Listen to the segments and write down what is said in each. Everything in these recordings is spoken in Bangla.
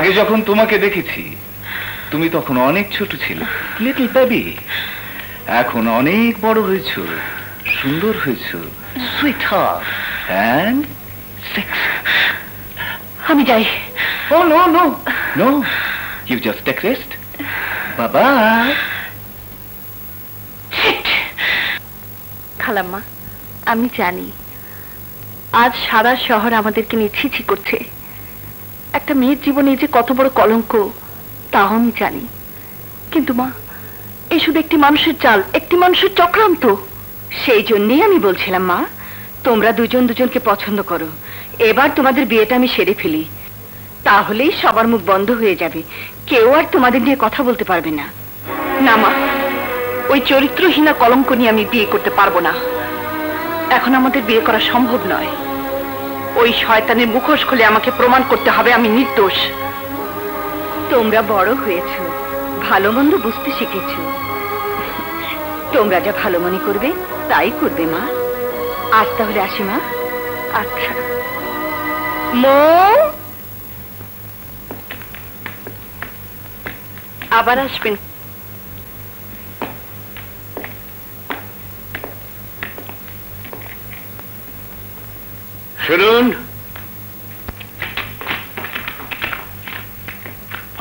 আগে যখন তোমাকে দেখেছি তুমি তখন অনেক ছোট ছিলে, লিটল বেবি। এখন অনেক বড় হয়েছো, সুন্দর হয়েছো, সুইট হার্ট এন্ড সেক্সি। আমি যাই। Oh no no no, you just take rest. বাবা। খালাম্মা, আমি জানি আজ সারা শহর আমাদেরকে নিয়ে ছিছি করছে। একটা মেয়ের জীবনে যে কত বড় কলঙ্ক তাও আমি জানি, কিন্তু মা, এই শুধু একটি মানুষের চাল, একটি মানুষের চক্রান্ত। সেই জন্যই আমি বলছিলাম মা, তোমরা দুজন দুজনকে পছন্দ করো, এবার তোমাদের বিয়েটা আমি সেরে ফেলি, তাহলেই সবার মুখ বন্ধ হয়ে যাবে, কেউ আর তোমাদের নিয়ে কথা বলতে পারবে না। না মা, ওই চরিত্রহীনা কলঙ্ক নিয়ে আমি বিয়ে করতে পারবো না। এখন আমাদের বিয়ে করা সম্ভব নয়। ওই শয়তানের মুখোশ খুলে আমাকে প্রমাণ করতে হবে আমি নির্দোষ। তোমরা বড় হয়েছো, ভালো মন্দ বুঝতে শিখেছো, তোমরা যা ভালো মনে করবে তাই করবে মা। আজ তাহলে আসি মা। আচ্ছা মো, আবার আসবেন। শুনুন,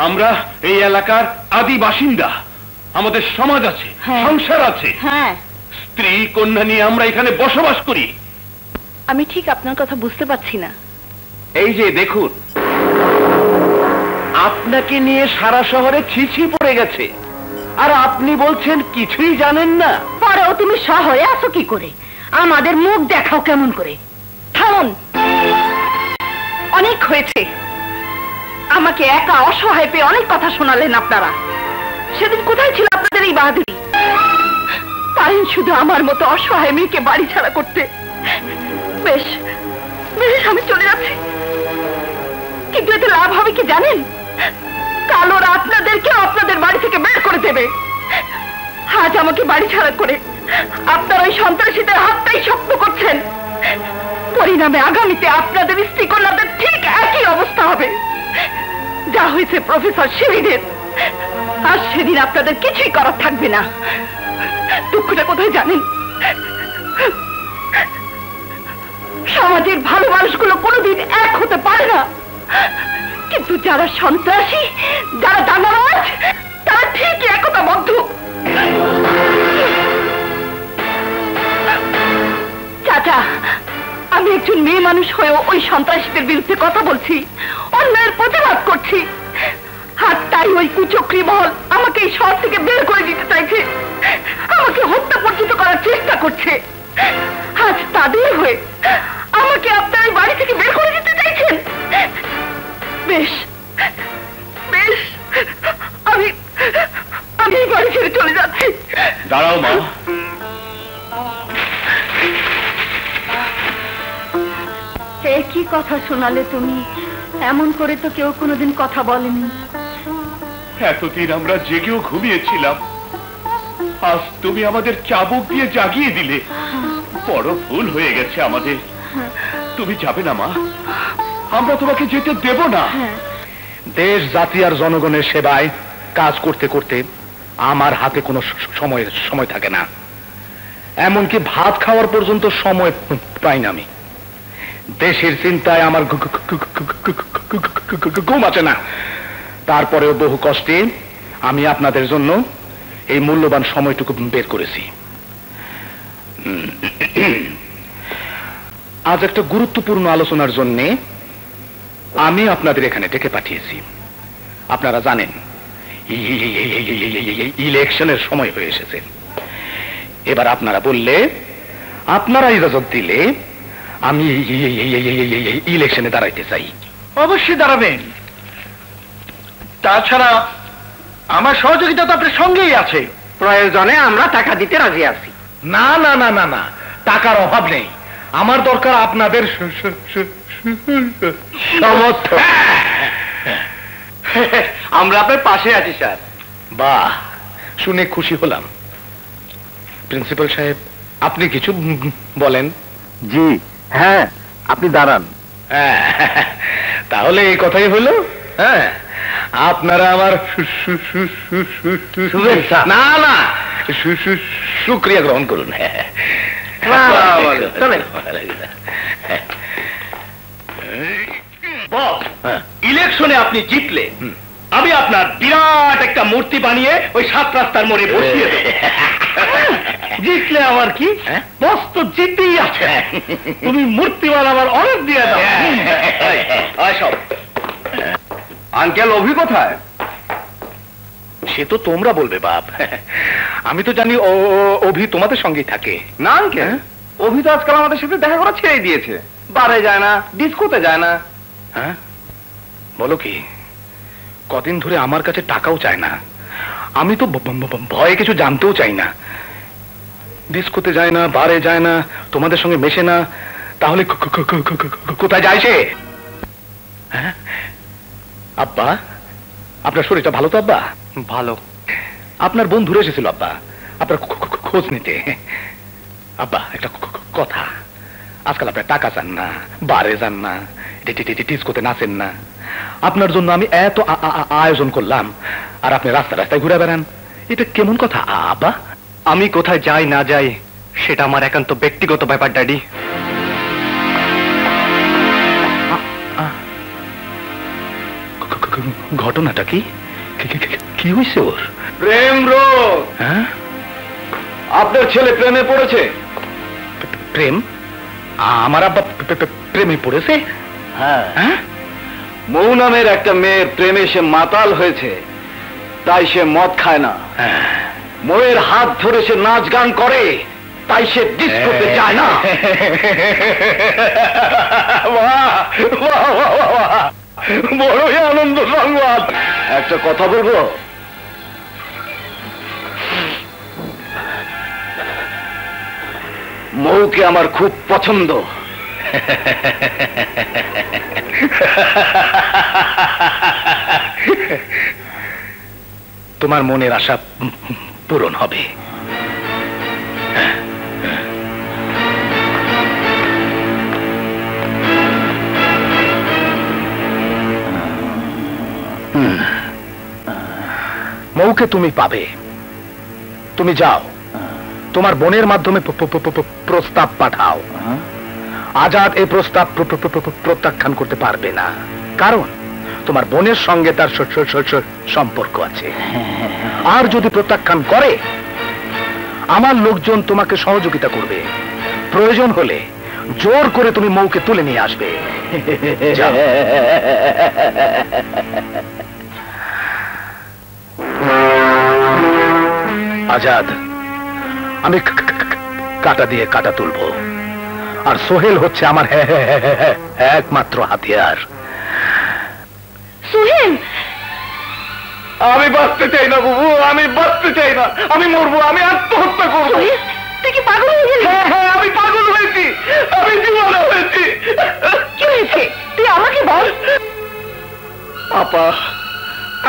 আমরা এই এলাকার আদি বাসিন্দা, আমাদের সমাজ আছে, সংসার আছে, স্ত্রী কন্যা নিয়ে আমরা এখানে বসবাস করি। আমি ঠিক আপনার কথা বুঝতে পারছি না। এই যে দেখুন, আপনাকে নিয়ে সারা শহরে ছিছি পড়ে গেছে, আর আপনি বলছেন কিছুই জানেন না। পরেও তুমি শহরে আসো কি করে? আমাদের মুখ দেখাও কেমন করে? থামুন, অনেক হয়েছে। আমাকে একা অসহায় পেয়ে অনেক কথা শোনালেন আপনারা। সেদিন কোথায় ছিল আপনাদের এই বাহাদুরি? পারেন শুধু আমার মতো অসহায় মেয়েকে বাড়ি ছাড়া করতে? বেশ বেশ, আমি চলে যাচ্ছি, কিন্তু এতে লাভ হবে কি জানেন? কাল ওরা আপনাদেরকেও আপনাদের বাড়ি থেকে বের করে দেবে। আজ আমাকে বাড়ি ছাড়া করে আপনারা ওই সন্ত্রাসীদের হাতটাই শক্ত করছেন, পরিণামে আগামীতে আপনাদের স্ত্রী কন্যাদের ঠিক একই অবস্থা হবে যা হয়েছে প্রফেসর শিবিরের। আর সেদিন আপনাদের কিছুই করার থাকবে না। দুঃখটা কোথায় জানেন? সমাজের ভালো মানুষগুলো কোনোদিন এক হতে পারে না, কিন্তু যারা সন্ত্রাসী, যারা দাঙ্গাবাজ, তারা ঠিকই একতাবদ্ধ। চাচা, আমি একজন মেয়ে মানুষ হয়েও ওই সন্ত্রাসীদের বিরুদ্ধে কথা বলছি, অন্যায়ের প্রতিবাদ করছি, আর তাই ওই কুচক্রী মহল আমাকে এই শহর থেকে বের করে দিতে চাইছে, আমাকে হত্যা পর্যন্ত করার চেষ্টা করছে। আজ তাদের হয়ে আমাকে আপনার এই বাড়ি থেকে বের করে দিতে চাইছেন? বেশ বেশ, আমি এই বাড়ি ছেড়ে চলে যাচ্ছি। দাঁড়াও মা। কি কথা শোনালে তুমি? এমন করে তো কেউ কোনোদিন কথা বলেনি। এতদিন আমরা জেগেও ঘুমিয়েছিলাম, আজ তুমি আমাদের চাবুক দিয়ে জাগিয়ে দিলে। বড় ভুল হয়ে গেছে আমাদের। তুমি যাবে না মা, আমরা তোমাকে যেতে দেব না। দেশ জাতি আর জনগণের সেবায় কাজ করতে করতে আমার হাতে কোনো সময় থাকে না, এমনকি ভাত খাওয়ার পর্যন্ত সময় পাই না। আমি দেশের চিন্তায় আমার ঘুম আছে না। তারপরেও বহু কষ্টে আমি আপনাদের জন্য এই মূল্যবান সময়টুকু বের করেছি। আজ একটা গুরুত্বপূর্ণ আলোচনার জন্য আমি আপনাদের এখানে ডেকে পাঠিয়েছি। আপনারা জানেন ইলেকশনের সময় হয়ে এসেছে। এবার আপনারা বললে, আপনারা ইজাজত দিলে আমি ইলেকশনে দাঁড়াইতে চাই। অবশ্যই দাঁড়াবেন, তাছাড়া আমার সহযোগিতা তো আপনার সঙ্গেই আছে। প্রয়োজনে আমরা টাকা দিতে রাজি আছি। না না না না না, টাকার অভাব নেই, আমার দরকার আপনাদের সমর্থন। আমরা আপনার পাশে আছি স্যার। বাহ, শুনে খুশি হলাম। প্রিন্সিপাল সাহেব, আপনি কিছু বলেন? জি হ্যাঁ, আপনি দাঁড়ান। তাহলে এই কথাই হলো। হ্যাঁ, আপনারা আমার শুভেচ্ছা। না না শুক্রিয়া গ্রহণ করুন। চলেন। বস, ইলেকশনে আপনি জিতলে আমি আপনার বিরাট একটা মূর্তি বানিয়ে ওই 7 রাস্তার মোড়ে বসিয়ে দেব। জিতলে আমার কি, বস তো জিতেই আছে, তুমি মূর্তি বানাবার অর্ডার দিয়ে দাও। আঙ্কেল অভি কোথায়? সে তো তোমরা বলবে বাপ, আমি তো জানি অভি তোমাদের সঙ্গেই থাকে। না আঙ্কেল, অভি তো আজকাল আমাদের সাথে দেখা করা ছেড়ে দিয়েছে, বারে যায় না, ডিস্কোতে যায় না। হ্যাঁ বলো কি, কদিন ধরে আমার কাছে টাকাও চায় না। আমি তো ভয়ে কিছু জানতেও চাই না। ডিস্কোতে যায় না, বারে যায় না, তোমাদের সঙ্গে মেশে না, তাহলে কোথায় যায় সে? হ্যাঁ আব্বা, আপনার শরীরটা ভালো তো আব্বা? ভালো। আপনার বন্ধুরা এসেছিল আব্বা আপনার খোঁজ নিতে। আব্বা একটা কথা, আজকাল আপনার টাকা চান না, বারে যান না, ডিস্কোতে নাচেন না। আপনার জন্য আমি এত আয়োজন করলাম, আর আপনি রাস্তা রাস্তায় ঘুরে বেড়ান, এটা কেমন কথা আব্বা? আমি কোথায় যাই না যাই সেটা আমার একান্ত ব্যক্তিগত ব্যাপার ড্যাডি। ঘটনাটা কি, কি হয়েছে ওর? প্রেম রোগ। হ্যাঁ, আপনার ছেলে প্রেমে পড়েছে। প্রেম? আমার আব্বা প্রেমে পড়েছে? হ্যাঁ, মৌ নামের একটা মেয়ের প্রেমে সে মাতাল হয়েছে, তাই সে মদ খায় না। মৌয়ের হাত ধরে সে নাচ গান করে, তাই সে ডিস্কোতে যায় না। বড়ই আনন্দ সংবাদ। একটা কথা বলবো, মৌকে আমার খুব পছন্দ। তোমার মনের আশা পূরণ হবে। মৌকে তুমি পাবে। তুমি যাও, তোমার বোনের মাধ্যমে প্রস্তাব পাঠাও। আজাদ এই প্রস্তাব প্রত্যাখ্যান করতে পারবে না, কারণ তোমার বোনের সঙ্গে তার সম্পর্ক আছে। আর যদি প্রত্যাখ্যান করে, আমার লোকজন তোমাকে সহযোগিতা করবে। প্রয়োজন হলে জোর করে তুমি মৌকে তুলে নিয়ে আসবে। যাও। আজাদ, আমি কাটা দিয়ে কাটা তুলবো, আর সোহেল হচ্ছে আমার একমাত্র হাতিয়ার। সোহেল, আমি বাঁচতে চাই না বাবু, আমি বাঁচতে চাই না, আমি মরবো, আমি আত্মহত্যা করবো। তুই কি পাগল হয়ে গেলি? হ্যাঁ, আমি পাগল হয়েছি, আমি দিওয়ানা হয়েছি। কি হয়েছে তুই আমাকে বল। আপা,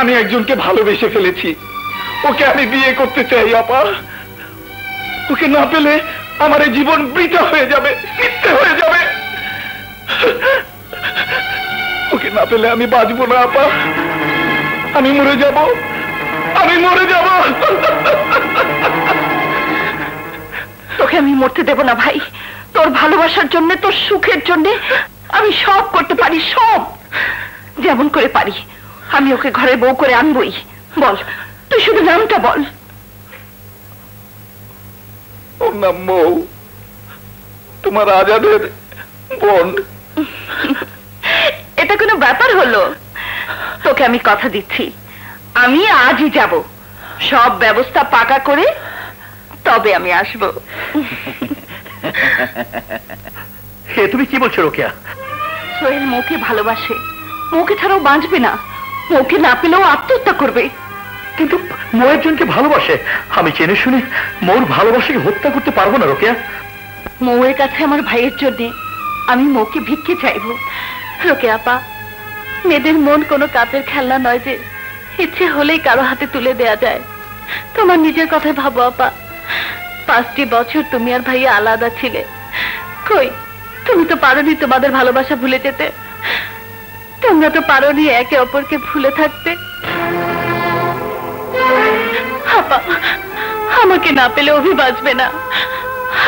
আমি একজনকে ভালোবেসে ফেলেছি, ওকে আমি বিয়ে করতে চাই। আপা, ওকে না পেলে আমার এই জীবন বৃথা হয়ে যাবে, মিথ্যে হয়ে যাবে। ওকে না পেলে আমি বাঁচবো না আপা, আমি মরে যাব, আমি মরে যাব। তোকে আমি মরতে দেব না ভাই। তোর ভালোবাসার জন্য, তোর সুখের জন্য আমি সব করতে পারি, সব যেমন করে পারি। আমি ওকে ঘরে বউ করে আনবই। বল, তুই শুধু নামটা বল। ওর নাম মৌ, তোমার আজাদের বোন। এটা কোনো ব্যাপার হলো? তোকে আমি কথা দিচ্ছি, আমি আজই যাব, সব ব্যবস্থা পাকা করে তবে আমি আসব। তুমি কি বলছো রোকেয়া? সোহেল মৌকে ভালোবাসে, মৌকে ছাড়াও বাঁচবে না। মৌকে না পেলেও আত্মহত্যা করবে। কিন্তু মৌ একজনকে ভালোবাসে, আমি জেনে শুনে মৌর ভালোবাসাকে হত্যা করতে পারবো না রোকেয়া। মৌয়ের কাছে আমার ভাইয়ের জন্য আমি মৌকে ভিক্ষে চাইবো। রোকে আপা, মেয়েদের মন কোনো কাপের খেলনা নয় যে ইচ্ছে হলেই কারো হাতে তুলে দেয়া যায়। তোমার নিজের কথাই ভাবো আপা, 5টি বছর তুমি আর ভাইয়া আলাদা ছিলে। কই, তুমি তো পারোনি তোমাদের ভালোবাসা ভুলে যেতে। তোমরা তো পারোনি একে অপরকে ভুলে থাকতে। তোমাকে না পেলে অভি বাঁচবে না,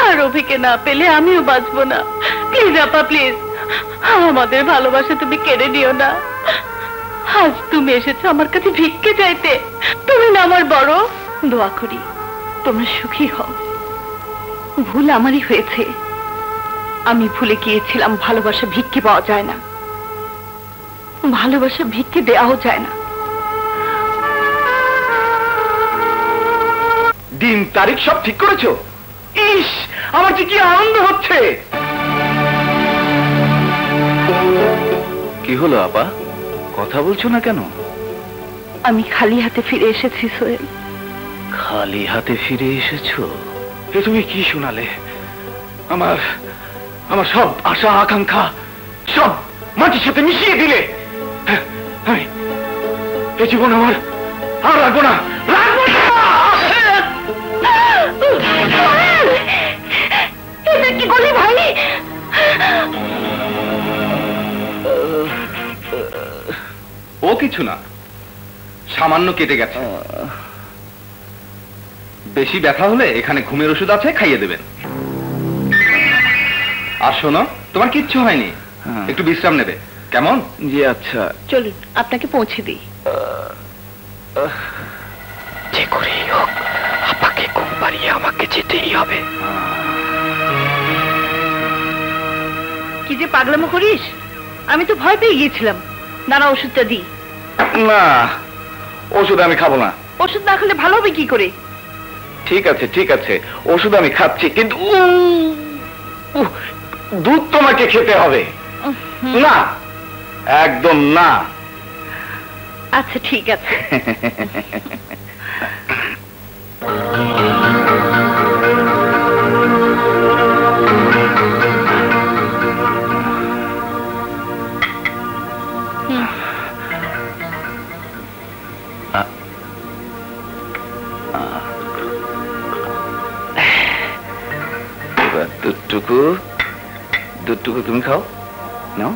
আর অভিকে না পেলে আমিও বাঁচবো না। প্লিজ আপা, প্লিজ, আমাদের ভালোবাসা তুমি কেড়ে নিও না। আজ তুমি এসেছো আমার কাছে ভিক্ষে চাইতে, তুমি না আমার বড়। দোয়া করি তোমরা সুখী হও। ভুল আমারই হয়েছে, আমি ভুলে গিয়েছিলাম ভালোবাসা ভিক্ষে পাওয়া যায় না, ভালোবাসা ভিক্ষে দেওয়াও যায় না। দিন তারিখ সব ঠিক করেছো? ইস, আমার যে কি আনন্দ হচ্ছে। কি হলো আপা, কথা বলছো না কেন? আমি খালি হাতে ফিরে এসেছি সোহেল। খালি হাতে ফিরে এসেছো? এ তুমি কি শোনালে? আমার আমার সব আশা আকাঙ্ক্ষা সব মাটির সাথে মিশিয়ে দিলে। আমি এ জীবন আমার আর রাখবো না, রাখবো না। এটা কি বলি ভাই? ও কিছু না, সামান্য কেটে গেছে। বেশি ব্যথা হলে এখানে ঘুমের ওষুধ আছে, খাইয়ে দেবেন। আর শোনো, তোমার কিচ্ছু হয়নি, একটু বিশ্রাম নেবে, কেমন? জি আচ্ছা। চলুন আপনাকে পৌঁছে দিই। যে করেই হোক আপাকে ঘুম পাড়িয়ে আমাকে যেতেই হবে। কি যে পাগলামো করিস, আমি তো ভয় পেয়ে গিয়েছিলাম। দাঁড়া ওষুধটা দিই। না, ওষুধ আমি খাবো না। ওষুধ না খেলে ভালো হবে কি করে? ঠিক আছে ঠিক আছে, ওষুধ আমি খাচ্ছি, কিন্তু দুধ তোমাকে খেতে হবে। না, একদম না। আচ্ছা ঠিক আছে। দুধটুকু দুধটুকু তুমি খাও, নাও।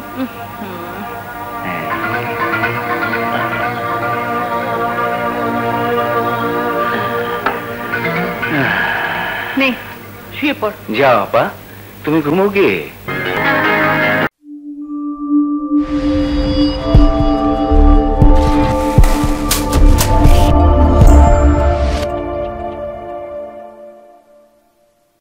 নে শুয়ে পড়। যাও আপা, তুমি ঘুমো গিয়ে।